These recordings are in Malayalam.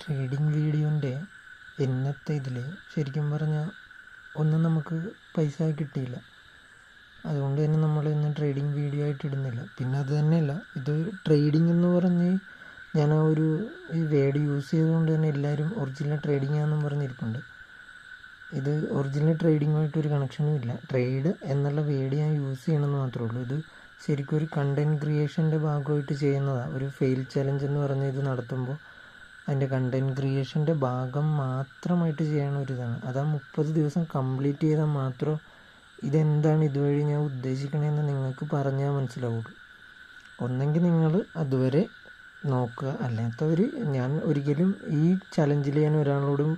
ട്രേഡിംഗ് വീഡിയോൻ്റെ ഇന്നത്തെ ഇതിൽ ശരിക്കും പറഞ്ഞാൽ ഒന്നും നമുക്ക് പൈസ കിട്ടിയില്ല. അതുകൊണ്ട് തന്നെ നമ്മൾ ഇന്ന് ട്രേഡിംഗ് വീഡിയോ ആയിട്ട് ഇടുന്നില്ല. പിന്നെ അത് തന്നെയല്ല, ഇത് ട്രേഡിംഗ് എന്ന് പറഞ്ഞ് ഞാൻ ഈ വേർഡ് യൂസ് ചെയ്തുകൊണ്ട് തന്നെ എല്ലാവരും ഒറിജിനൽ ട്രേഡിംഗ് ആണെന്നും പറഞ്ഞിരിക്കുന്നുണ്ട്. ഇത് ഒറിജിനൽ ട്രേഡിങ്ങുമായിട്ടൊരു കണക്ഷനും ഇല്ല. ട്രേഡ് എന്നുള്ള വേർഡ് ഞാൻ യൂസ് ചെയ്യണമെന്ന് മാത്രമേ ഉള്ളൂ. ഇത് ശരിക്കും ഒരു കണ്ടൻറ് ക്രിയേഷൻ്റെ ഭാഗമായിട്ട് ചെയ്യുന്നതാണ്. ഒരു ഫെയിൽ ചലഞ്ച് എന്ന് പറഞ്ഞ് ഇത് നടത്തുമ്പോൾ അതിൻ്റെ കണ്ടൻറ് ക്രിയേഷൻ്റെ ഭാഗം മാത്രമായിട്ട് ചെയ്യണ ഒരിതാണ്. അത് ആ 30 ദിവസം കംപ്ലീറ്റ് ചെയ്താൽ മാത്രം ഇതെന്താണ് ഇതുവഴി ഞാൻ ഉദ്ദേശിക്കണമെന്ന് നിങ്ങൾക്ക് പറഞ്ഞാൽ മനസ്സിലാവുള്ളൂ. ഒന്നെങ്കിൽ നിങ്ങൾ അതുവരെ നോക്കുക, അല്ലാത്തവർ ഞാൻ ഒരിക്കലും ഈ ചലഞ്ചിൽ ഞാൻ ഒരാളോടും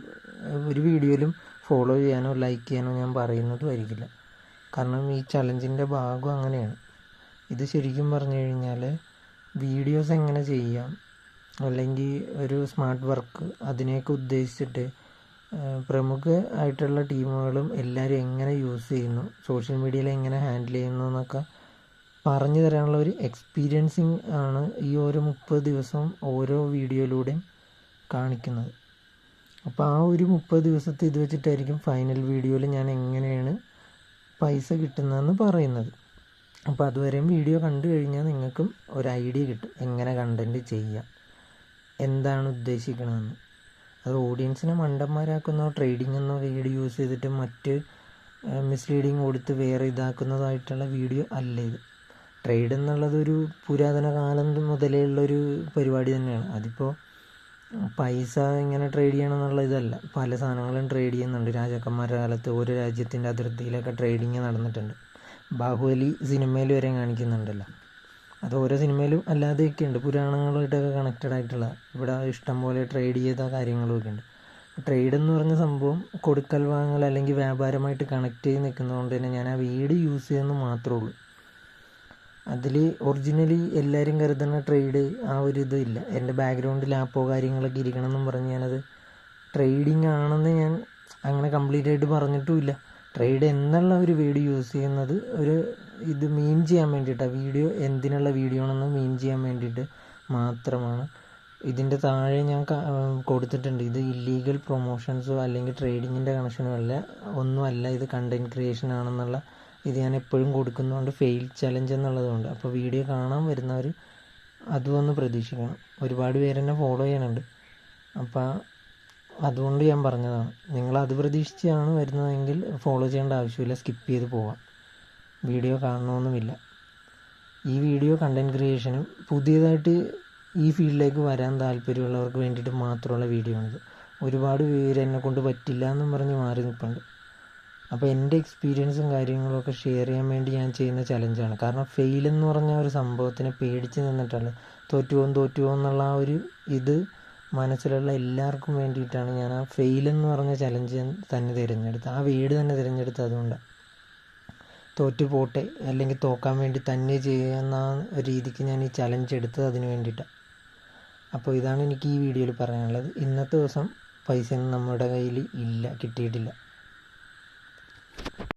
ഒരു വീഡിയോയിലും ഫോളോ ചെയ്യാനോ ലൈക്ക് ചെയ്യാനോ ഞാൻ പറയുന്നതും ആയിരിക്കില്ല. കാരണം ഈ ചലഞ്ചിൻ്റെ ഭാഗം അങ്ങനെയാണ്. ഇത് ശരിക്കും പറഞ്ഞു കഴിഞ്ഞാൽ വീഡിയോസ് എങ്ങനെ ചെയ്യാം, അല്ലെങ്കിൽ ഒരു സ്മാർട്ട് വർക്ക് അതിനെയൊക്കെ ഉദ്ദേശിച്ചിട്ട് പ്രമുഖ ആയിട്ടുള്ള ടീമുകളും എല്ലാവരും എങ്ങനെ യൂസ് ചെയ്യുന്നു, സോഷ്യൽ മീഡിയയിൽ എങ്ങനെ ഹാൻഡിൽ ചെയ്യുന്നു എന്നൊക്കെ പറഞ്ഞു തരാനുള്ള ഒരു എക്സ്പീരിയൻസിങ് ആണ് ഈ ഓരോ 30 ദിവസവും ഓരോ വീഡിയോയിലൂടെയും കാണിക്കുന്നത്. അപ്പോൾ ആ ഒരു 30 ദിവസത്തെ ഇത് വെച്ചിട്ടായിരിക്കും ഫൈനൽ വീഡിയോയിൽ ഞാൻ എങ്ങനെയാണ് പൈസ കിട്ടുന്നതെന്ന് പറയുന്നത്. അപ്പോൾ അതുവരെയും വീഡിയോ കണ്ടു കഴിഞ്ഞാൽ നിങ്ങൾക്കും ഒരു ഐഡിയ കിട്ടും എങ്ങനെ കണ്ടൻറ്റ് ചെയ്യാം, എന്താണ് ഉദ്ദേശിക്കണമെന്ന്. അത് ഓഡിയൻസിനെ മണ്ടന്മാരാക്കുന്നോ ട്രേഡിംഗ് എന്നോ വേർഡ് യൂസ് ചെയ്തിട്ട് മറ്റ് മിസ്ലീഡിങ് കൊടുത്ത് വേറെ ഇതാക്കുന്നതായിട്ടുള്ള വീഡിയോ അല്ല ഇത്. ട്രേഡ് എന്നുള്ളതൊരു പുരാതന കാലം മുതലേ ഉള്ളൊരു പരിപാടി തന്നെയാണ്. അതിപ്പോൾ പൈസ ഇങ്ങനെ ട്രേഡ് ചെയ്യണം എന്നുള്ള ഇതല്ല. പല സാധനങ്ങളും ട്രേഡ് ചെയ്യുന്നുണ്ട്. രാജാക്കന്മാരുടെ കാലത്ത് ഓരോ രാജ്യത്തിൻ്റെ അതിർത്തിയിലൊക്കെ ട്രേഡിങ് നടന്നിട്ടുണ്ട്. ബാഹുബലി സിനിമയിൽ വരെ കാണിക്കുന്നുണ്ടല്ലോ. അത് ഓരോ സിനിമയിലും അല്ലാതെയൊക്കെ ഉണ്ട്, പുരാണങ്ങളുമായിട്ടൊക്കെ കണക്റ്റഡ് ആയിട്ടുള്ള. ഇവിടെ ഇഷ്ടംപോലെ ട്രേഡ് ചെയ്ത കാര്യങ്ങളൊക്കെ ഉണ്ട്. ട്രേഡ് എന്ന് പറഞ്ഞ സംഭവം കൊടുക്കൽ വാങ്ങൽ അല്ലെങ്കിൽ വ്യാപാരമായിട്ട് കണക്ട് ചെയ്ത് നിൽക്കുന്നതുകൊണ്ട് തന്നെ ഞാൻ ആ വേർഡ് യൂസ് ചെയ്യുന്നത് മാത്രമേ ഉള്ളൂ. അതിൽ ഒറിജിനലി എല്ലാവരും കരുതുന്ന ട്രേഡ് ആ ഒരു ഇതില്ല. എൻ്റെ ബാക്ക്ഗ്രൗണ്ടിൽ ആപ്പോ കാര്യങ്ങളൊക്കെ ഇരിക്കണം എന്നും പറഞ്ഞ് ഞാനത് ട്രേഡിങ് ആണെന്ന് ഞാൻ അങ്ങനെ കംപ്ലീറ്റ് ആയിട്ട് പറഞ്ഞിട്ടുമില്ല. ട്രേഡ് എന്നുള്ള ഒരു വേർഡ് യൂസ് ചെയ്യുന്നത് ഒരു ഇത് മീൻ ചെയ്യാൻ വേണ്ടിയിട്ടാണ്. വീഡിയോ എന്തിനുള്ള വീഡിയോ ആണെന്ന് മീൻ ചെയ്യാൻ വേണ്ടിയിട്ട് മാത്രമാണ്. ഇതിൻ്റെ താഴെ ഞാൻ കൊടുത്തിട്ടുണ്ട്, ഇത് ഇല്ലീഗൽ പ്രൊമോഷൻസോ അല്ലെങ്കിൽ ട്രേഡിങ്ങിൻ്റെ കണക്ഷനോ അല്ല, ഒന്നുമല്ല, ഇത് കണ്ടൻറ് ക്രിയേഷൻ ആണെന്നുള്ള ഇത് ഞാൻ എപ്പോഴും കൊടുക്കുന്നതുകൊണ്ട് ഫെയിൽ ചലഞ്ച് എന്നുള്ളതുകൊണ്ട്. അപ്പോൾ വീഡിയോ കാണാൻ വരുന്നവർ അതും ഒന്ന് പ്രതീക്ഷിക്കണം. ഒരുപാട് പേരെന്നെ ഫോളോ ചെയ്യാനുണ്ട്. അപ്പോൾ അതുകൊണ്ട് ഞാൻ പറഞ്ഞതാണ്. നിങ്ങളത് പ്രതീക്ഷിച്ചാണ് വരുന്നതെങ്കിൽ ഫോളോ ചെയ്യേണ്ട ആവശ്യമില്ല, സ്കിപ്പ് ചെയ്ത് പോവാം, വീഡിയോ കാണണമെന്നുമില്ല. ഈ വീഡിയോ കണ്ടൻറ് ക്രിയേഷനും പുതിയതായിട്ട് ഈ ഫീൽഡിലേക്ക് വരാൻ താല്പര്യമുള്ളവർക്ക് വേണ്ടിയിട്ട് മാത്രമുള്ള വീഡിയോ ആണിത്. ഒരുപാട് പേര് എന്നെ കൊണ്ട് പറ്റില്ല എന്നും പറഞ്ഞ് മാറി നിൽപ്പുണ്ട്. അപ്പോൾ എൻ്റെ എക്സ്പീരിയൻസും കാര്യങ്ങളൊക്കെ ഷെയർ ചെയ്യാൻ വേണ്ടി ഞാൻ ചെയ്യുന്ന ചലഞ്ചാണ്. കാരണം ഫെയിൽ എന്ന് പറഞ്ഞ ഒരു സംഭവത്തിനെ പേടിച്ച് നിന്നിട്ടുള്ള തോറ്റുപോകും എന്നുള്ള ആ ഒരു ഇത് മനസ്സിലുള്ള എല്ലാവർക്കും വേണ്ടിയിട്ടാണ് ഞാൻ ആ ഫെയിൽ എന്ന് പറഞ്ഞ ചലഞ്ച് തന്നെ തിരഞ്ഞെടുത്തത്, ആ വേർഡ് തന്നെ തിരഞ്ഞെടുത്തത്. അതുകൊണ്ടാണ് തോറ്റു പോട്ടെ അല്ലെങ്കിൽ തോക്കാൻ വേണ്ടി തന്നെ ചെയ്യുന്ന രീതിക്ക് ഞാൻ ഈ ചലഞ്ച് എടുത്തത് അതിന് വേണ്ടിയിട്ടാണ്. അപ്പോൾ ഇതാണ് എനിക്ക് ഈ വീഡിയോയിൽ പറയാനുള്ളത്. ഇന്നത്തെ ദിവസം പൈസയൊന്നും നമ്മുടെ കയ്യിൽ ഇല്ല, കിട്ടിയിട്ടില്ല.